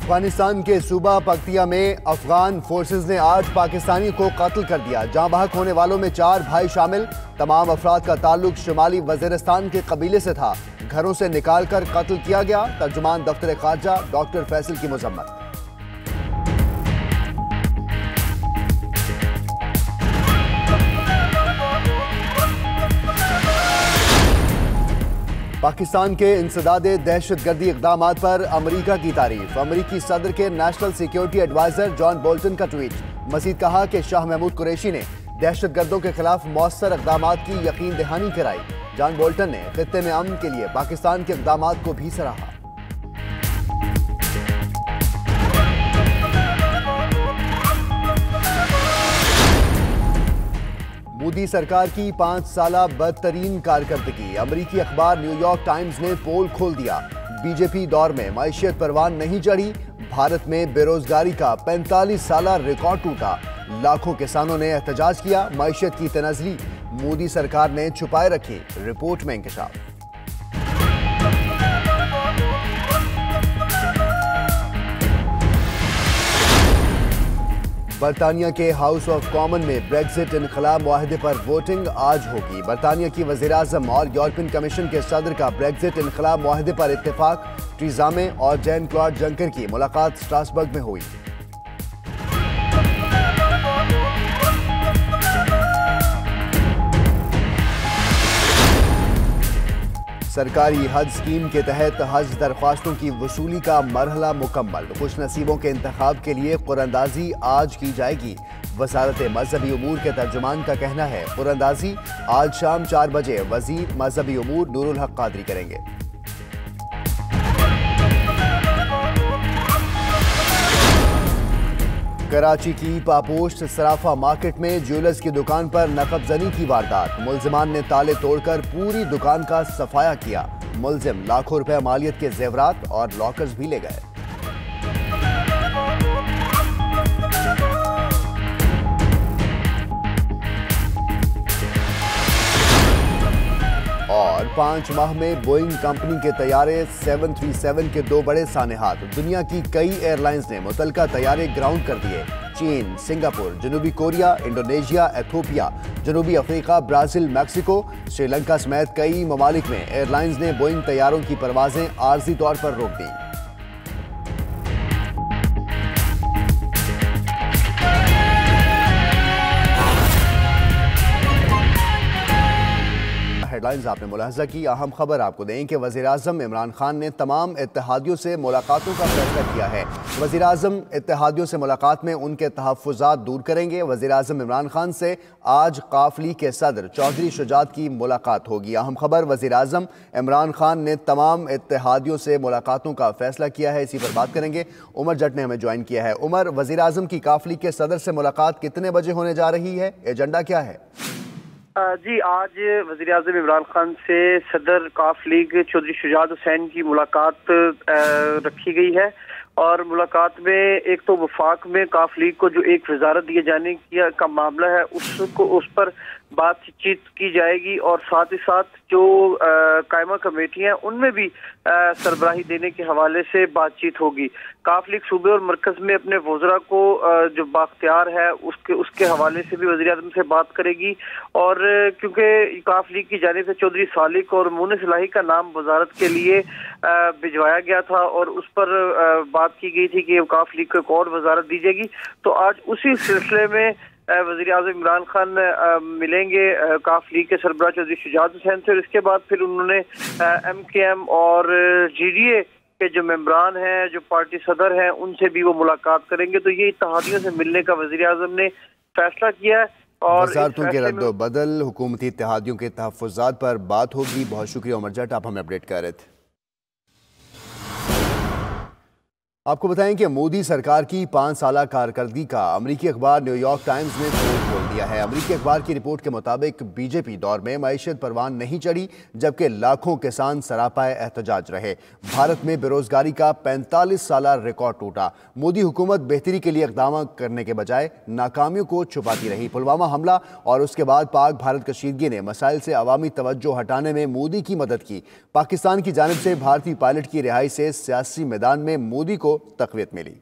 अफगानिस्तान के सूबा पख्तिया में अफगान फोर्सेस ने 8 पाकिस्तानी को कत्ल कर दिया। जाँ बहक होने वालों में 4 भाई शामिल। तमाम अफराद का ताल्लुक शुमाली वजीरिस्तान के कबीले से था। घरों से निकालकर कत्ल किया गया। तर्जुमान दफ्तर खारजा डॉक्टर फैसल की मजम्मत। पाकिस्तान के इंसदादे दहशतगर्दी इक़दामात पर अमरीका की तारीफ। अमरीकी सदर के national security adviser John Bolton का ट्वीट। मजीद कहा कि शाह महमूद कुरैशी ने दहशतगर्दों के खिलाफ मौसर इक़दामात की यकीन दहानी कराई। जॉन बोल्टन ने खित्ते में अमन के लिए पाकिस्तान के इक़दामात को भी सराहा। मोदी सरकार की 5 साला बदतरीन कारकर्दगी। अमरीकी अखबार न्यूयॉर्क टाइम्स ने पोल खोल दिया। बीजेपी दौर में मईशत परवान नहीं चढ़ी। भारत में बेरोजगारी का 45 साला रिकॉर्ड टूटा। लाखों किसानों ने एहतजाज किया। मईशत की तनज़ली मोदी सरकार ने छुपाए रखी। रिपोर्ट में इंकशाफ। बरतानिया के हाउस ऑफ कॉमन में ब्रेक्जिट इनखला मुआहदे पर वोटिंग आज होगी। बरतानिया की वज़ीर-ए-आज़म और यूरोपियन कमीशन के सदर का ब्रेक्जिट इनखला मुआहदे पर इत्तेफाक। टीज़ा में और जैन क्लॉड जंकर की मुलाकात स्ट्रासबर्ग में हुई। सरकारी हज स्कीम के तहत हज दरख्वास्तों की वसूली का मरहला मुकम्मल। खुश नसीबों के इंतखाब के लिए कुरानंदाजी आज की जाएगी। वजारत मजहबी उमूर के तर्जुमान का कहना है कुरानंदाजी आज शाम 4 बजे वजीर मजहबी उमूर नूरुल हक कादरी करेंगे। कराची की पापोस्ट सराफा मार्केट में ज्वेलर्स की दुकान पर नकबजनी की वारदात। मुल्जिमान ने ताले तोड़कर पूरी दुकान का सफाया किया। मुल्जिम लाखों रुपए मालियत के जेवरात और लॉकर्स भी ले गए। और 5 माह में बोइंग कंपनी के तैयारे 737 के 2 बड़े सानेहात। दुनिया की कई एयरलाइंस ने मुतलका तैयारे ग्राउंड कर दिए। चीन, सिंगापुर, जनूबी कोरिया, इंडोनेशिया, एथोपिया, जनूबी अफ्रीका, ब्राजील, मैक्सिको, श्रीलंका समेत कई ममालिक में एयरलाइंस ने बोइंग तैयारों की परवाजें आर्जी तौर पर रोक दी। हेडलाइंस आपने मुलाहजा की। अहम खबर आपको दें कि वज़ीर-ए-आज़म इमरान खान ने तमाम इत्तेहादियों से मुलाकातों का फैसला किया है। वज़ीर-ए-आज़म इत्तेहादियों से मुलाकात में उनके तहफ़्फ़ुज़ात दूर करेंगे। वज़ीर-ए-आज़म इमरान खान से आज काफ़िली के सदर चौधरी शुजात की मुलाकात होगी। अहम खबर वज़ीर-ए-आज़म इमरान खान ने तमाम इत्तेहादियों से मुलाकातों का फैसला किया है। इसी पर बात करेंगे। उमर जट ने हमें ज्वाइन किया है। उमर, वज़ीर-ए-आज़म की काफ़िली के सदर से मुलाकात कितने बजे होने जा रही है? एजेंडा क्या है? जी, आज वज़ीर-ए-आज़म इमरान खान से सदर काफ लीग चौधरी शुजात हुसैन की मुलाकात रखी गई है। और मुलाकात में एक तो वफाक में काफ लीग को जो एक वजारत दिए जाने का मामला है उस पर बातचीत की जाएगी। और साथ ही साथ जो कायमा कमेटियां उनमें भी सरबराही देने के हवाले से बातचीत होगी। काफ लीग सूबे और मरकज में अपने वज़रा को जो बाख्तियार है उसके हवाले से भी वज़ीर-ए-आज़म से बात करेगी। और क्योंकि काफ लीग की जानिब से चौधरी सालिक और मुनिस इलाही का नाम वजारत के लिए भिजवाया गया था और उस पर बात की गई थी कि काफ लीग को एक और वजारत दी जाएगी। तो आज उसी सिलसिले में वज़ीर-ए-आज़म इमरान खान मिलेंगे काफ लीग के सरबराह चौधरी शुजात हुसैन से। और इसके बाद फिर उन्होंने MKM और GDA के जो मेंबरान हैं, जो पार्टी सदर हैं, उनसे भी वो मुलाकात करेंगे। तो ये इत्तेहादियों से मिलने का वज़ीर-ए-आज़म ने फैसला किया है। और वज़ारतों के रद्द-ओ-बदल, हुकूमती इत्तेहादियों के तहफ़्फ़ुज़ात पर बात होगी। बहुत शुक्रिया उमर जट, आप हमें अपडेट कर रहे थे। आपको बताएं कि मोदी सरकार की 5 साला कारकर्दगी का अमरीकी अखबार न्यूयॉर्क टाइम्स ने पोल खोल दिया है। अमरीकी अखबार की रिपोर्ट के मुताबिक बीजेपी दौर में मईशत परवान नहीं चढ़ी, जबकि लाखों किसान सरापाए एहतजाज रहे। भारत में बेरोजगारी का 45 साला रिकॉर्ड टूटा। मोदी हुकूमत बेहतरी के लिए इक़दाम करने के बजाय नाकामियों को छुपाती रही। पुलवामा हमला और उसके बाद पाक भारत कशीदगी ने मसाइल से अवामी तवज्जो हटाने में मोदी की मदद की। पाकिस्तान की जानिब से भारतीय पायलट की रिहाई से सियासी मैदान में मोदी को को तक़वियत मिली।